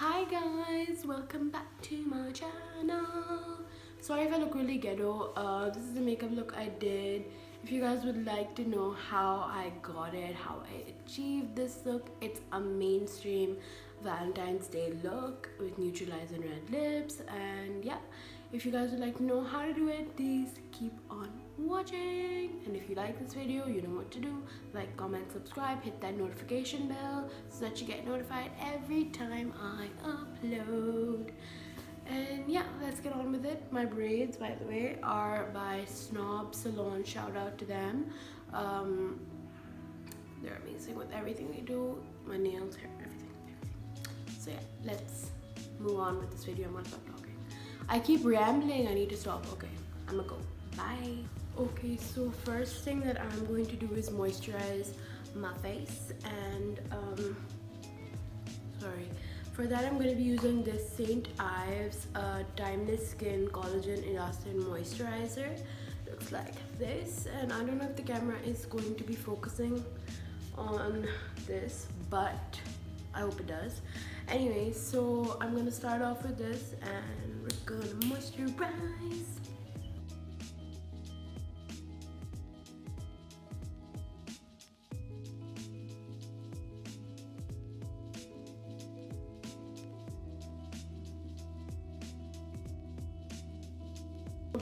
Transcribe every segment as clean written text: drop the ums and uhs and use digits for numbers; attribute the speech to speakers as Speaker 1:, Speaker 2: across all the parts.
Speaker 1: Hi guys, welcome back to my channel. Sorry if I look really ghetto. This is the makeup look I did. If you guys would like to know how I got it, how I achieved this look, it's a mainstream Valentine's Day look with neutralizing red lips. And yeah, if you guys would like to know how to do it, please keep on watching. And if you like this video, you know what to do. Like, comment, subscribe, hit that notification bell so that you get notified every time I upload. And yeah, let's get on with it. My braids, by the way, are by Snob Salon. Shout out to them. They're amazing with everything they do. My nails, hair, everything. So yeah, let's move on with this video. I'm gonna stop talking. I keep rambling. I need to stop. Okay, I'm gonna go. Bye. Okay, so first thing that I'm going to do is moisturize my face, and for that I'm going to be using this St. Ives Timeless Skin Collagen Elastin Moisturizer. Looks like this, and I don't know if the camera is going to be focusing on this, but I hope it does. Anyway, so I'm going to start off with this, and we're going to moisturize.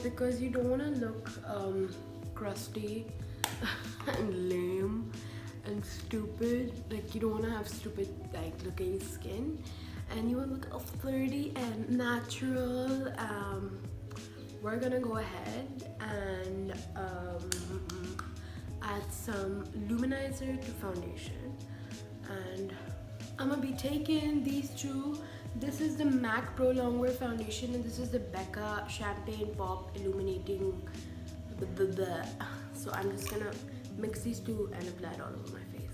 Speaker 1: Because you don't want to look crusty and lame and stupid. Like, you don't want to have stupid like looking skin, and you want to look all flirty and natural. We're gonna go ahead and add some luminizer to foundation, and I'm gonna be taking these two. This is the MAC Pro Longwear Foundation, and this is the Becca Champagne Pop Illuminating. So I'm just gonna mix these two and apply it all over my face.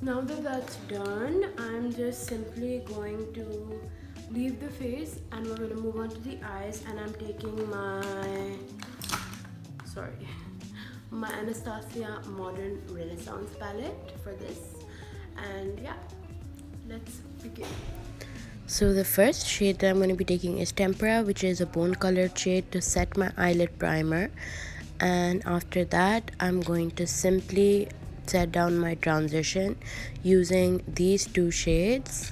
Speaker 1: Now that that's done, I'm just simply going to leave the face, and we're going to move on to the eyes. And I'm taking my Anastasia Modern Renaissance palette for this. And yeah, let's begin. So the first shade that I'm going to be taking is Tempera, which is a bone colored shade to set my eyelid primer. And after that, I'm going to simply set down my transition using these two shades.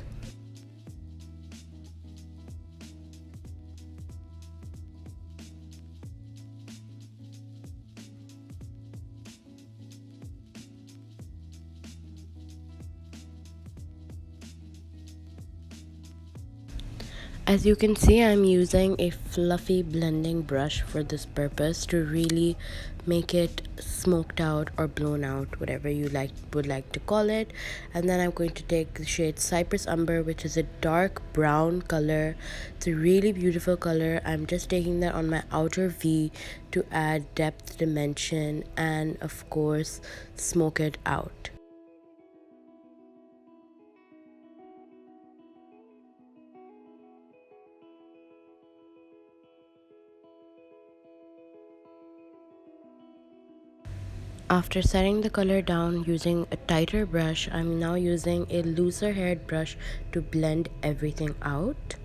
Speaker 1: As you can see, I'm using a fluffy blending brush for this purpose to really make it smoked out or blown out, whatever you would like to call it. And then I'm going to take the shade Cypress Umber, which is a dark brown color. It's a really beautiful color. I'm just taking that on my outer V to add depth, dimension, and of course smoke it out. After setting the color down using a tighter brush, I'm now using a looser haired brush to blend everything out.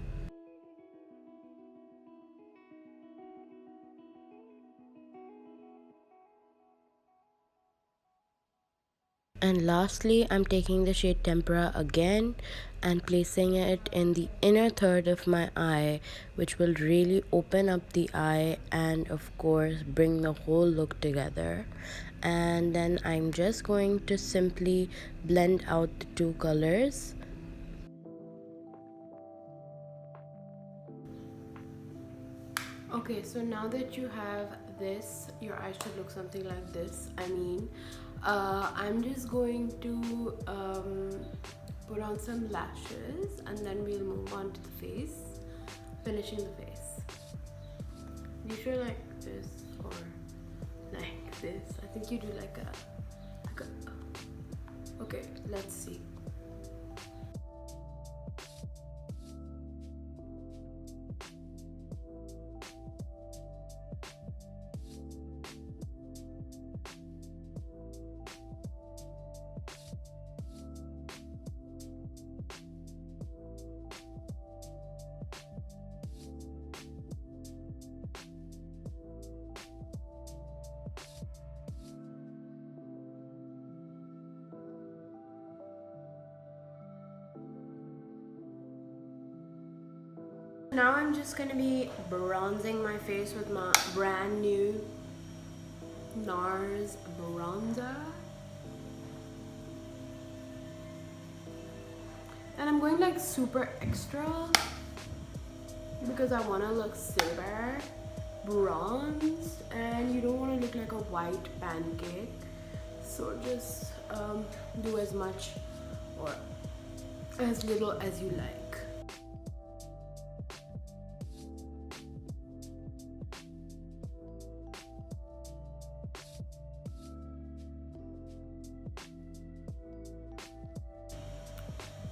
Speaker 1: And lastly, I'm taking the shade Tempera again and placing it in the inner third of my eye, which will really open up the eye and of course bring the whole look together. And then I'm just going to simply blend out the two colors. Okay, so now that you have this, your eyes should look something like this. I'm just going to put on some lashes, and then we'll move on to the face, finishing the face. You should like this or like this. I think you do like a okay, let's see. Now I'm just gonna be bronzing my face with my brand new NARS bronzer. And I'm going like super extra because I want to look silver bronzed and you don't want to look like a white pancake. So just do as much or as little as you like.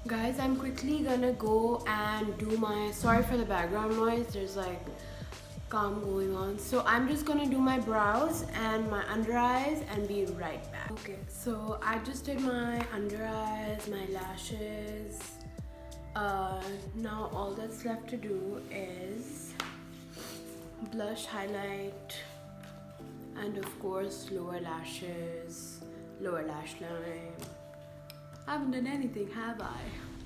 Speaker 1: Guys, I'm quickly gonna go and do my, sorry for the background noise, there's like calm going on. So I'm just gonna do my brows and my under eyes and be right back. Okay, so I just did my under eyes, my lashes. Now all that's left to do is blush, highlight, and of course lower lashes, lower lash line. I haven't done anything, have I?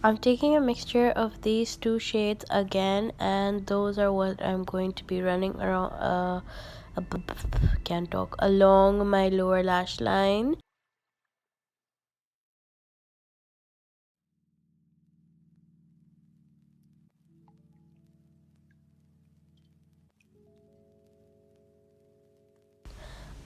Speaker 2: I'm taking a mixture of these two shades again, and those are what I'm going to be running around can't talk along my lower lash line.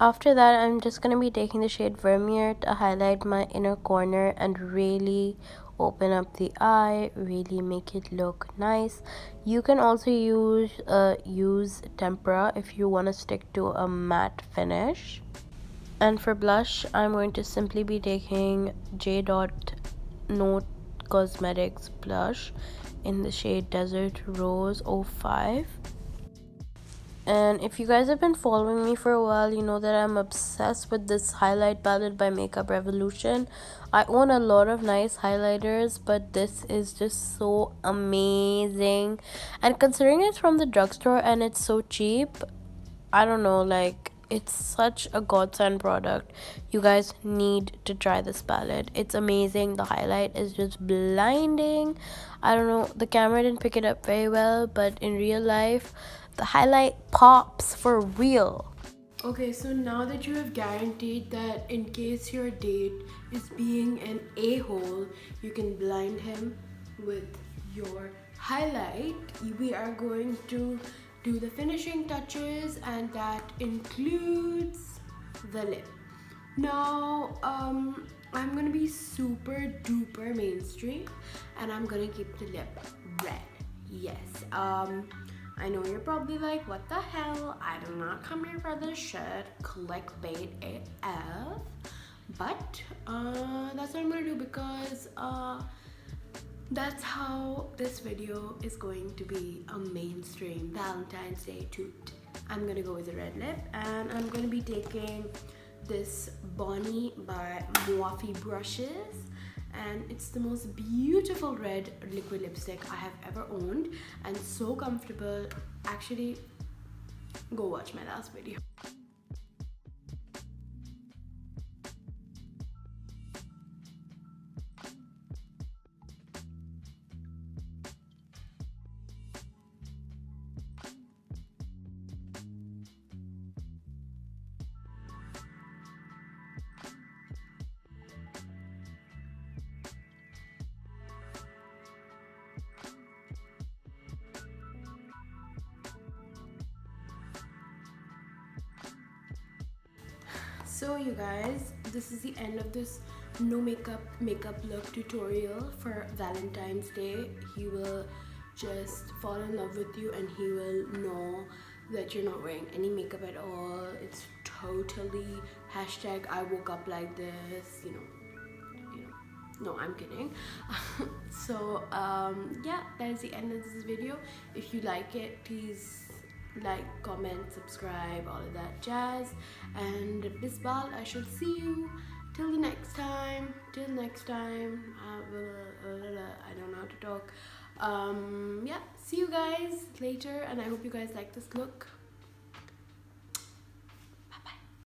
Speaker 2: After that, I'm just going to be taking the shade Vermeer to highlight my inner corner and really open up the eye, really make it look nice. You can also use tempera if you want to stick to a matte finish. And for blush, I'm going to simply be taking J. Note Cosmetics blush in the shade Desert Rose 05. And if you guys have been following me for a while, you know that I'm obsessed with this highlight palette by Makeup Revolution. I own a lot of nice highlighters, but this is just so amazing. And considering it's from the drugstore and it's so cheap, I don't know, like, it's such a godsend product. You guys need to try this palette. It's amazing. The highlight is just blinding. I don't know, the camera didn't pick it up very well, but in real life the highlight pops for real.
Speaker 1: Okay, so now that you have guaranteed that in case your date is being an a-hole, you can blind him with your highlight, we are going to do the finishing touches, and that includes the lip. Now, I'm gonna be super duper mainstream and I'm gonna keep the lip red. Yes, I know you're probably like, what the hell? I do not come here for this shit. Clickbait AF. But that's what I'm gonna do because that's how this video is going to be a mainstream Valentine's Day toot. I'm gonna go with a red lip and I'm gonna be taking this Bonnie by Morphe brushes, and it's the most beautiful red liquid lipstick I have ever owned and so comfortable. Actually, go watch my last video. So you guys, this is the end of this no makeup look tutorial for Valentine's Day. He will just fall in love with you and he will know that you're not wearing any makeup at all. It's totally hashtag I woke up like this, you know. No, I'm kidding. So yeah, that is the end of this video. If you like it, please like, comment, subscribe, all of that jazz. And bisbal, I shall see you till the next time. Till next time. I don't know how to talk. Yeah, see you guys later, and I hope you guys like this look.